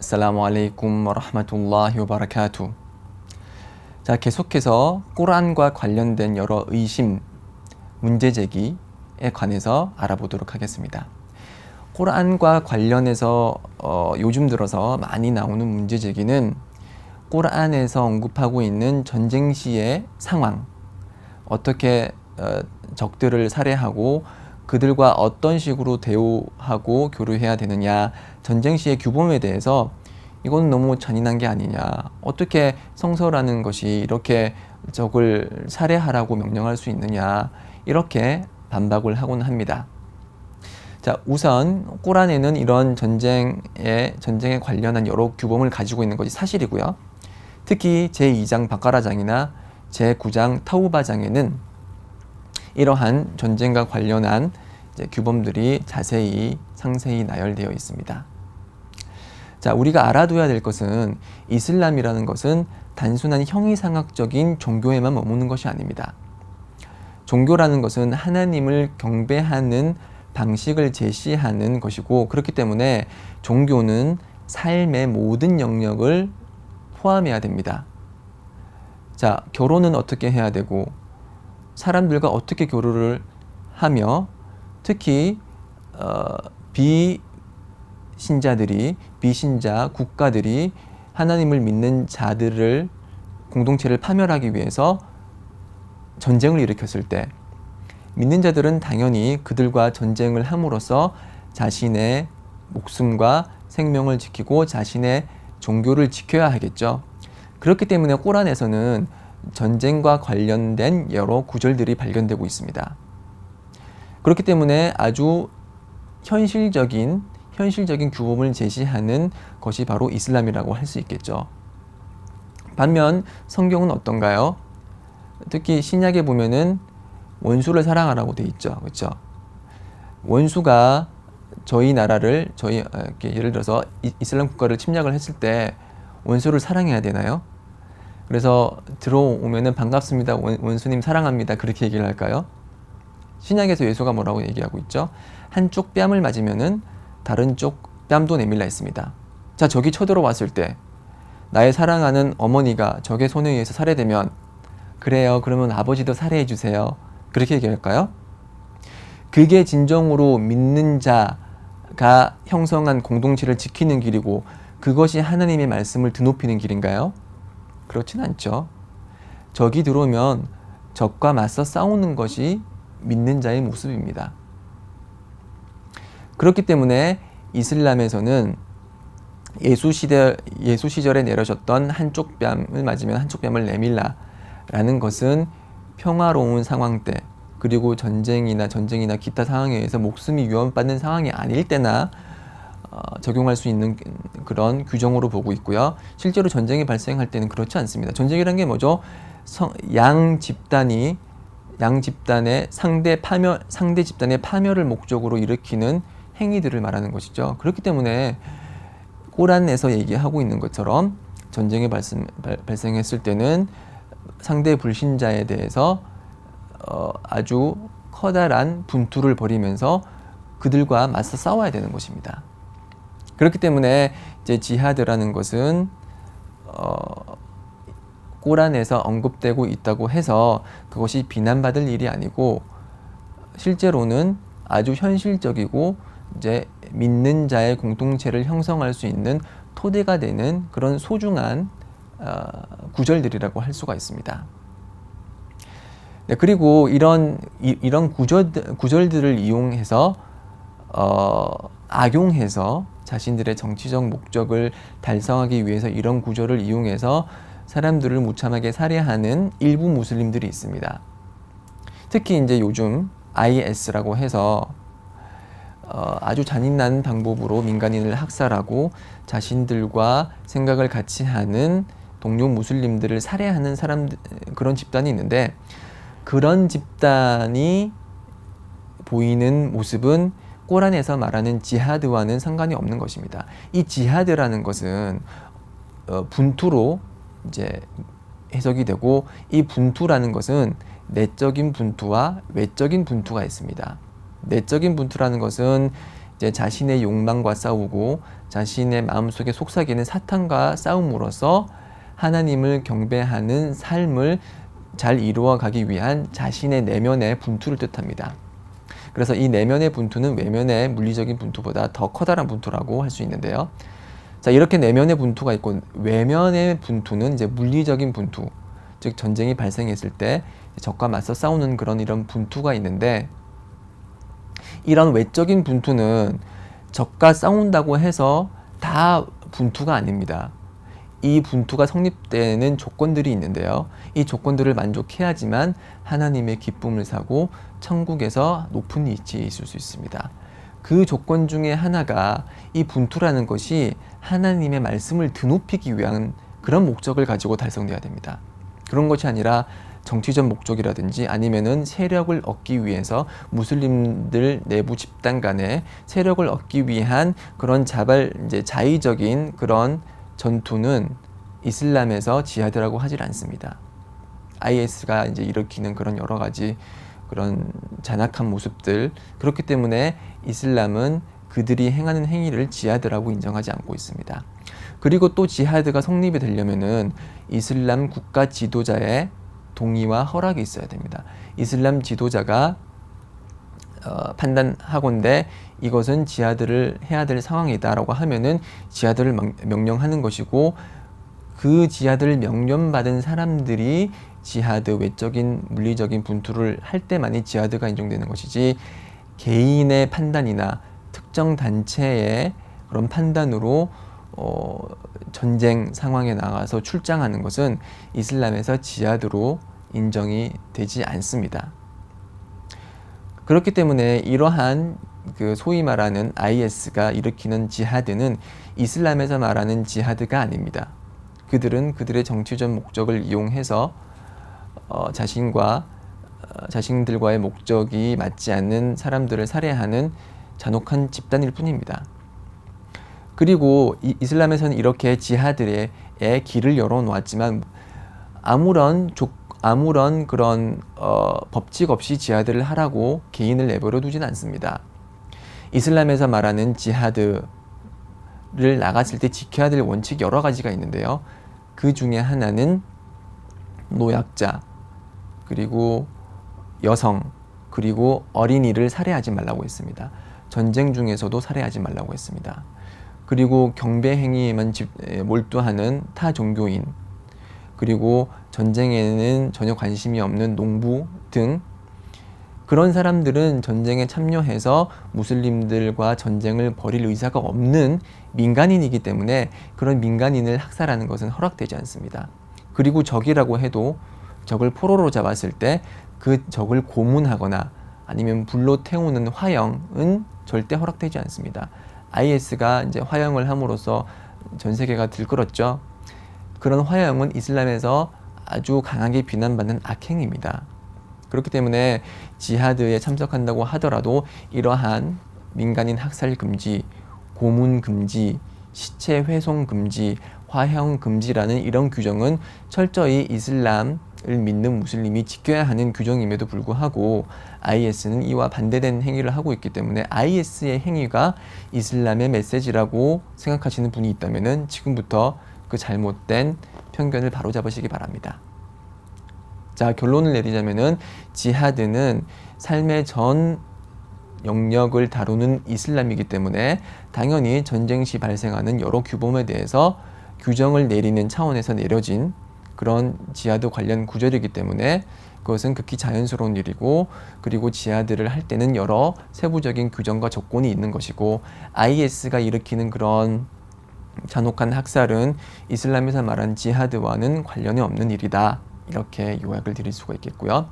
assalamu alaikum wa rahmatullahi wa barakatuh. 자, 계속해서 꾸란과 관련된 여러 의심, 문제제기에 관해서 알아보도록 하겠습니다. 꾸란과 관련해서 요즘 들어서 많이 나오는 문제제기는 꾸란에서 언급하고 있는 전쟁 시의 상황, 어떻게 적들을 살해하고 그들과 어떤 식으로 대우하고 교류해야 되느냐, 전쟁 시의 규범에 대해서 이건 너무 잔인한 게 아니냐, 어떻게 성서라는 것이 이렇게 적을 살해하라고 명령할 수 있느냐, 이렇게 반박을 하곤 합니다. 자, 우선 꾸란에는 이런 전쟁에 관련한 여러 규범을 가지고 있는 것이 사실이고요. 특히 제2장 바까라장이나 제9장 타우바장에는 이러한 전쟁과 관련한 규범들이 자세히 상세히 나열되어 있습니다. 자, 우리가 알아둬야 될 것은 이슬람이라는 것은 단순한 형이상학적인 종교에만 머무는 것이 아닙니다. 종교라는 것은 하나님을 경배하는 방식을 제시하는 것이고, 그렇기 때문에 종교는 삶의 모든 영역을 포함해야 됩니다. 자, 결혼은 어떻게 해야 되고, 사람들과 어떻게 교류를 하며, 특히 비신자 국가들이 하나님을 믿는 자들을 공동체를 파멸하기 위해서 전쟁을 일으켰을 때, 믿는 자들은 당연히 그들과 전쟁을 함으로써 자신의 목숨과 생명을 지키고 자신의 종교를 지켜야 하겠죠. 그렇기 때문에 꾸란에서는 전쟁과 관련된 여러 구절들이 발견되고 있습니다. 그렇기 때문에 아주 현실적인 규범을 제시하는 것이 바로 이슬람이라고 할 수 있겠죠. 반면 성경은 어떤가요? 특히 신약에 보면은 원수를 사랑하라고 돼 있죠. 그렇죠? 원수가 저희 나라를 예를 들어서 이슬람 국가를 침략을 했을 때 원수를 사랑해야 되나요? 그래서 들어오면은 반갑습니다, 원수님 사랑합니다, 그렇게 얘기를 할까요? 신약에서 예수가 뭐라고 얘기하고 있죠? 한쪽 뺨을 맞으면은 다른 쪽 뺨도 내밀라 했습니다. 자, 적이 쳐들어왔을 때 나의 사랑하는 어머니가 적의 손에 의해서 살해되면, 그래요, 그러면 아버지도 살해해 주세요, 그렇게 얘기할까요? 그게 진정으로 믿는 자가 형성한 공동체를 지키는 길이고, 그것이 하나님의 말씀을 드높이는 길인가요? 그렇진 않죠. 적이 들어오면 적과 맞서 싸우는 것이 믿는 자의 모습입니다. 그렇기 때문에 이슬람에서는 예수 시절에 내려졌던 한쪽 뺨을 맞으면 한쪽 뺨을 내밀라 라는 것은 평화로운 상황 때, 그리고 전쟁이나 기타 상황에 의해서 목숨이 위협받는 상황이 아닐 때나 적용할 수 있는 그런 규정으로 보고 있고요. 실제로 전쟁이 발생할 때는 그렇지 않습니다. 전쟁이라는 게 뭐죠? 양 집단의 상대 집단의 파멸을 목적으로 일으키는 행위들을 말하는 것이죠. 그렇기 때문에 꾸란에서 얘기하고 있는 것처럼 전쟁이 발생했을 때는 상대 불신자에 대해서 아주 커다란 분투를 벌이면서 그들과 맞서 싸워야 되는 것입니다. 그렇기 때문에 이제 지하드라는 것은 꾸란에서 언급되고 있다고 해서 그것이 비난받을 일이 아니고, 실제로는 아주 현실적이고 이제 믿는 자의 공동체를 형성할 수 있는 토대가 되는 그런 소중한 구절들이라고 할 수가 있습니다. 네, 그리고 이런 구절들을 이용해서 악용해서 자신들의 정치적 목적을 달성하기 위해서 이런 구절을 이용해서 사람들을 무참하게 살해하는 일부 무슬림들이 있습니다. 특히 이제 요즘 IS라고 해서 아주 잔인한 방법으로 민간인을 학살하고 자신들과 생각을 같이 하는 동료 무슬림들을 살해하는 그런 집단이 있는데, 그런 집단이 보이는 모습은 꾸란에서 말하는 지하드와는 상관이 없는 것입니다. 이 지하드라는 것은 분투로 이제 해석이 되고, 이 분투라는 것은 내적인 분투와 외적인 분투가 있습니다. 내적인 분투라는 것은 이제 자신의 욕망과 싸우고 자신의 마음속에 속삭이는 사탄과 싸움으로써 하나님을 경배하는 삶을 잘 이루어가기 위한 자신의 내면의 분투를 뜻합니다. 그래서 이 내면의 분투는 외면의 물리적인 분투보다 더 커다란 분투라고 할 수 있는데요. 자, 이렇게 내면의 분투가 있고 외면의 분투는 이제 물리적인 분투, 즉 전쟁이 발생했을 때 적과 맞서 싸우는 이런 분투가 있는데, 이런 외적인 분투는 적과 싸운다고 해서 다 분투가 아닙니다. 이 분투가 성립되는 조건들이 있는데요. 이 조건들을 만족해야지만 하나님의 기쁨을 사고 천국에서 높은 위치에 있을 수 있습니다. 그 조건 중에 하나가 이 분투라는 것이 하나님의 말씀을 드높이기 위한 그런 목적을 가지고 달성돼야 됩니다. 그런 것이 아니라 정치적 목적이라든지 아니면은 세력을 얻기 위해서 무슬림들 내부 집단 간에 세력을 얻기 위한 그런 자의적인 그런 전투는 이슬람에서 지하드라고 하질 않습니다. IS가 이제 일으키는 그런 여러 가지 그런 잔악한 모습들, 그렇기 때문에 이슬람은 그들이 행하는 행위를 지하드라고 인정하지 않고 있습니다. 그리고 또 지하드가 성립이 되려면은 이슬람 국가 지도자의 동의와 허락이 있어야 됩니다. 이슬람 지도자가 판단하건대 이것은 지하드를 해야 될 상황이다라고 하면은 지하드를 명령하는 것이고, 그 지하드를 명령받은 사람들이 지하드, 외적인 물리적인 분투를 할 때만이 지하드가 인정되는 것이지, 개인의 판단이나 특정 단체의 그런 판단으로 전쟁 상황에 나가서 출장하는 것은 이슬람에서 지하드로 인정이 되지 않습니다. 그렇기 때문에 이러한 소위 말하는 IS가 일으키는 지하드는 이슬람에서 말하는 지하드가 아닙니다. 그들은 그들의 정치적 목적을 이용해서 자신들과의 목적이 맞지 않는 사람들을 살해하는 잔혹한 집단일 뿐입니다. 그리고 이슬람에서는 이렇게 지하드의 길을 열어놓았지만 아무런 그런 법칙 없이 지하드를 하라고 개인을 내버려 두진 않습니다. 이슬람에서 말하는 지하드를 나갔을 때 지켜야 될 원칙이 여러 가지가 있는데요. 그 중에 하나는 노약자, 그리고 여성, 그리고 어린이를 살해하지 말라고 했습니다. 전쟁 중에서도 살해하지 말라고 했습니다. 그리고 경배 행위에만 몰두하는 타 종교인, 그리고 전쟁에는 전혀 관심이 없는 농부 등 그런 사람들은 전쟁에 참여해서 무슬림들과 전쟁을 벌일 의사가 없는 민간인이기 때문에 그런 민간인을 학살하는 것은 허락되지 않습니다. 그리고 적이라고 해도 적을 포로로 잡았을 때 그 적을 고문하거나 아니면 불로 태우는 화형은 절대 허락되지 않습니다. IS가 이제 화형을 함으로써 전 세계가 들끓었죠. 그런 화형은 이슬람에서 아주 강하게 비난받는 악행입니다. 그렇기 때문에 지하드에 참석한다고 하더라도 이러한 민간인 학살 금지, 고문 금지, 시체 훼손 금지, 화형 금지라는 이런 규정은 철저히 이슬람을 믿는 무슬림이 지켜야 하는 규정임에도 불구하고 IS는 이와 반대된 행위를 하고 있기 때문에 IS의 행위가 이슬람의 메시지라고 생각하시는 분이 있다면 지금부터 그 잘못된 편견을 바로잡으시기 바랍니다. 자, 결론을 내리자면은 지하드는 삶의 전 영역을 다루는 이슬람이기 때문에 당연히 전쟁 시 발생하는 여러 규범에 대해서 규정을 내리는 차원에서 내려진 그런 지하드 관련 구절이기 때문에 그것은 극히 자연스러운 일이고, 그리고 지하드를 할 때는 여러 세부적인 규정과 조건이 있는 것이고, IS가 일으키는 그런 잔혹한 학살은 이슬람에서 말한 지하드와는 관련이 없는 일이다. 이렇게 요약을 드릴 수가 있겠고요.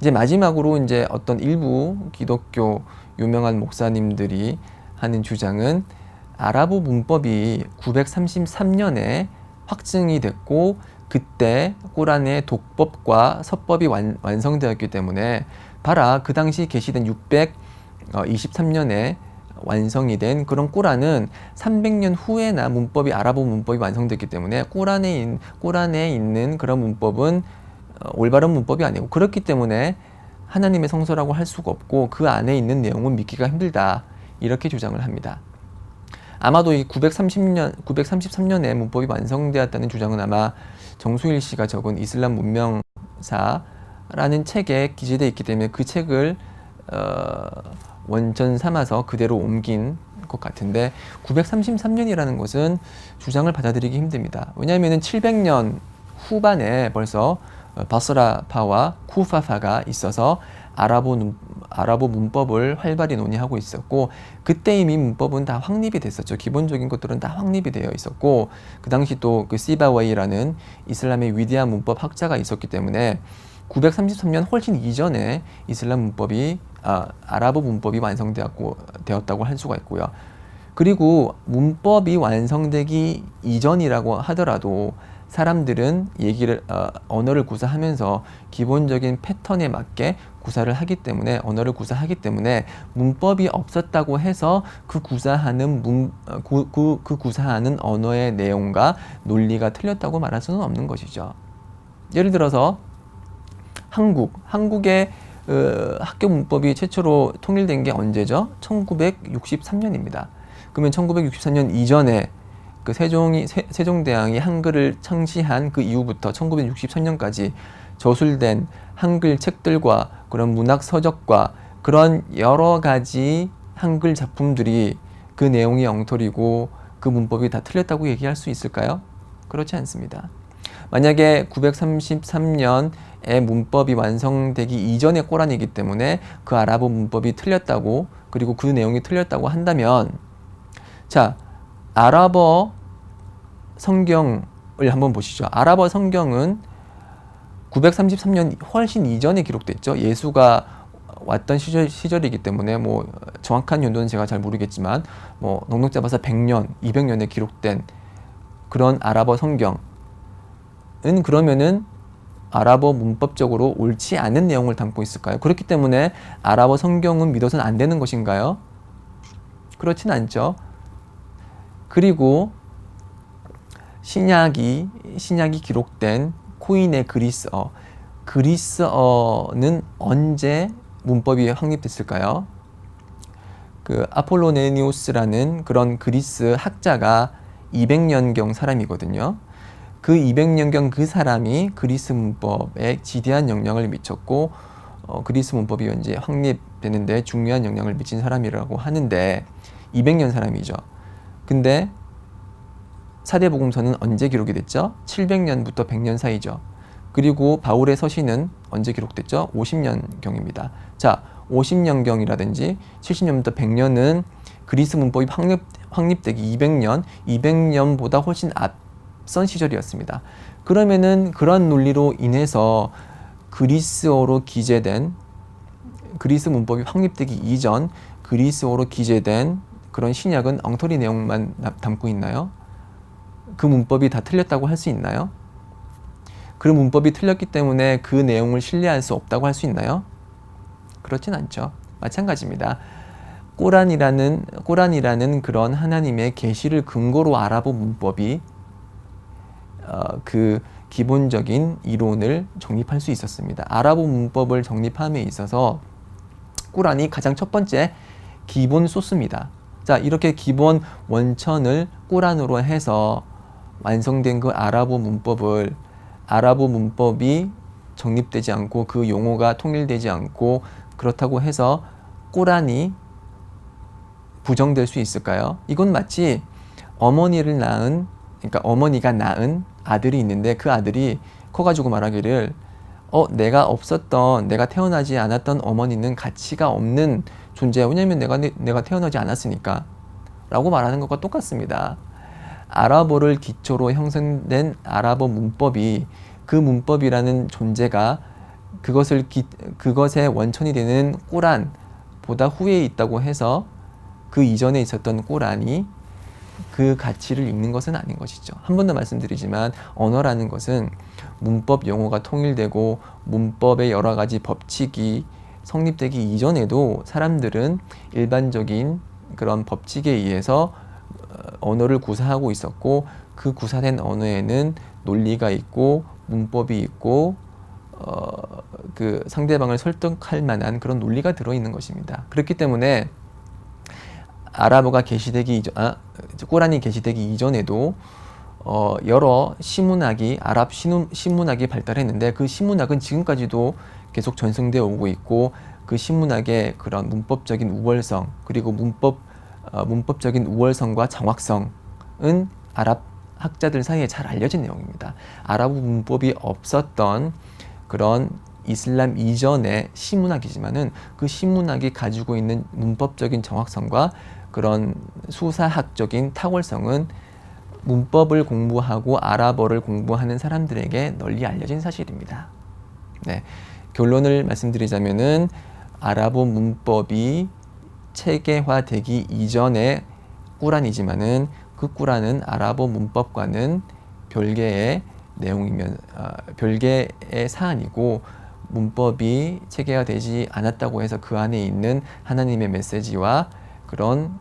이제 마지막으로 이제 어떤 일부 기독교 유명한 목사님들이 하는 주장은 아랍어 문법이 933년에 확증이 됐고 그때 꾸란의 독법과 서법이 완성되었기 때문에 봐라, 그 당시 계시된 623년에 완성이 된 그런 꾸란은 300년 후에나 아랍어 문법이 완성됐기 때문에 꾸란에 있는 그런 문법은 올바른 문법이 아니고, 그렇기 때문에 하나님의 성서라고 할 수가 없고 그 안에 있는 내용은 믿기가 힘들다. 이렇게 주장을 합니다. 아마도 이 933년에 문법이 완성되었다는 주장은 아마 정수일 씨가 적은 이슬람 문명사라는 책에 기재되어 있기 때문에 그 책을 원천 삼아서 그대로 옮긴 것 같은데 933년이라는 것은 주장을 받아들이기 힘듭니다. 왜냐하면 700년 후반에 벌써 바스라파와 쿠파파가 있어서 아랍어 문법을 활발히 논의하고 있었고 그때 이미 문법은 다 확립이 됐었죠. 기본적인 것들은 다 확립이 되어 있었고 그 당시 또 그 시바웨이라는 이슬람의 위대한 문법 학자가 있었기 때문에 933년 훨씬 이전에 이슬람 문법이 아랍어 문법이 완성되었다고 할 수가 있고요. 그리고 문법이 완성되기 이전이라고 하더라도 사람들은 언어를 구사하면서 기본적인 패턴에 맞게 언어를 구사하기 때문에 문법이 없었다고 해서 그 구사하는 언어의 내용과 논리가 틀렸다고 말할 수는 없는 것이죠. 예를 들어서 한국의 학교 문법이 최초로 통일된 게 언제죠? 1963년입니다. 그러면 1963년 이전에 그 세종대왕이 한글을 창시한 그 이후부터 1963년까지 저술된 한글 책들과 그런 문학 서적과 그런 여러 가지 한글 작품들이 그 내용이 엉터리고 그 문법이 다 틀렸다고 얘기할 수 있을까요? 그렇지 않습니다. 만약에 933년에 문법이 완성되기 이전의 꼬란이기 때문에 그 아랍어 문법이 틀렸다고 그리고 그 내용이 틀렸다고 한다면 자, 아랍어 성경을 한번 보시죠. 아랍어 성경은 933년 훨씬 이전에 기록됐죠. 예수가 왔던 시절이기 때문에 뭐 정확한 연도는 제가 잘 모르겠지만 뭐 넉넉 잡아서 100년, 200년에 기록된 그런 아랍어 성경은 그러면은 아랍어 문법적으로 옳지 않은 내용을 담고 있을까요? 그렇기 때문에 아랍어 성경은 믿어서는 안 되는 것인가요? 그렇진 않죠. 그리고 신약이 기록된 코인의 그리스어는 언제 문법이 확립됐을까요? 그 아폴로네니우스라는 그런 그리스 학자가 200년경 사람이거든요. 그 200년경 그 사람이 그리스 문법에 지대한 영향을 미쳤고 그리스 문법이 현재 확립되는데 중요한 영향을 미친 사람이라고 하는데 200년 사람이죠. 근데 사대복음서는 언제 기록이 됐죠? 700년부터 100년 사이죠. 그리고 바울의 서신은 언제 기록됐죠? 50년경입니다. 자, 50년경이라든지 70년부터 100년은 그리스 문법이 확립되기 200년보다 훨씬 앞선 시절이었습니다. 그러면은 그런 논리로 인해서 그리스어로 기재된 그리스 문법이 확립되기 이전 그리스어로 기재된 그런 신약은 엉터리 내용만 담고 있나요? 그 문법이 다 틀렸다고 할 수 있나요? 그 문법이 틀렸기 때문에 그 내용을 신뢰할 수 없다고 할 수 있나요? 그렇진 않죠. 마찬가지입니다. 꼬란이라는 그런 하나님의 계시를 근거로 아랍어 문법이 그 기본적인 이론을 정립할 수 있었습니다. 아랍어 문법을 정립함에 있어서 꼬란이 가장 첫 번째 기본 소스입니다. 자, 이렇게 기본 원천을 꼬란으로 해서 완성된 그 아랍어 문법이 정립되지 않고 그 용어가 통일되지 않고 그렇다고 해서 꼬란이 부정될 수 있을까요? 이건 마치 어머니가 낳은 아들이 있는데 그 아들이 커가지고 말하기를 내가 태어나지 않았던 어머니는 가치가 없는 존재야. 왜냐면 내가 태어나지 않았으니까 라고 말하는 것과 똑같습니다. 아랍어를 기초로 형성된 아랍어 문법이 그 문법이라는 존재가 그것의 원천이 되는 꼬란보다 후에 있다고 해서 그 이전에 있었던 꼬란이 그 가치를 읽는 것은 아닌 것이죠. 한 번 더 말씀드리지만 언어라는 것은 문법 용어가 통일되고 문법의 여러 가지 법칙이 성립되기 이전에도 사람들은 일반적인 그런 법칙에 의해서 언어를 구사하고 있었고 그 구사된 언어에는 논리가 있고 문법이 있고 그 상대방을 설득할 만한 그런 논리가 들어있는 것입니다. 그렇기 때문에 아랍어가 꾸란이 게시되기 이전에도 여러 신문학이 아랍 신문학이 발달했는데 그 신문학은 지금까지도 계속 전승되어 오고 있고 그 신문학의 그런 문법적인 우월성 그리고 문법적인 우월성과 정확성은 아랍 학자들 사이에 잘 알려진 내용입니다. 아랍어 문법이 없었던 그런 이슬람 이전의 신문학이지만은 그 신문학이 가지고 있는 문법적인 정확성과 그런 수사학적인 탁월성은 문법을 공부하고 아랍어를 공부하는 사람들에게 널리 알려진 사실입니다. 네, 결론을 말씀드리자면은 아랍어 문법이 체계화되기 이전의 꾸란이지만은 그 꾸란은 아랍어 문법과는 별개의 별개의 사안이고 문법이 체계화되지 않았다고 해서 그 안에 있는 하나님의 메시지와 그런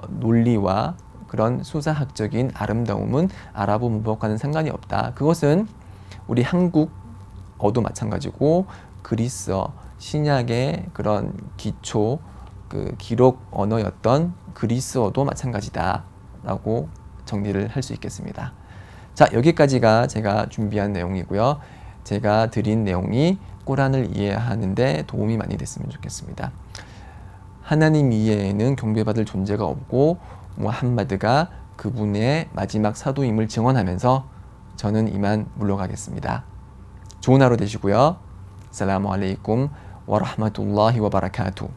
논리와 그런 수사학적인 아름다움은 아랍어 문법과는 상관이 없다. 그것은 우리 한국어도 마찬가지고 그리스어, 신약의 그런 기초, 그 기록 언어였던 그리스어도 마찬가지다라고 정리를 할 수 있겠습니다. 자, 여기까지가 제가 준비한 내용이고요. 제가 드린 내용이 꾸란을 이해하는데 도움이 많이 됐으면 좋겠습니다. 하나님 이외에는 경배받을 존재가 없고 무함마드가 그분의 마지막 사도임을 증언하면서 저는 이만 물러가겠습니다. 좋은 하루 되시고요. 살라무 알레이쿰 와 라흐마툴라히 와 바라카투.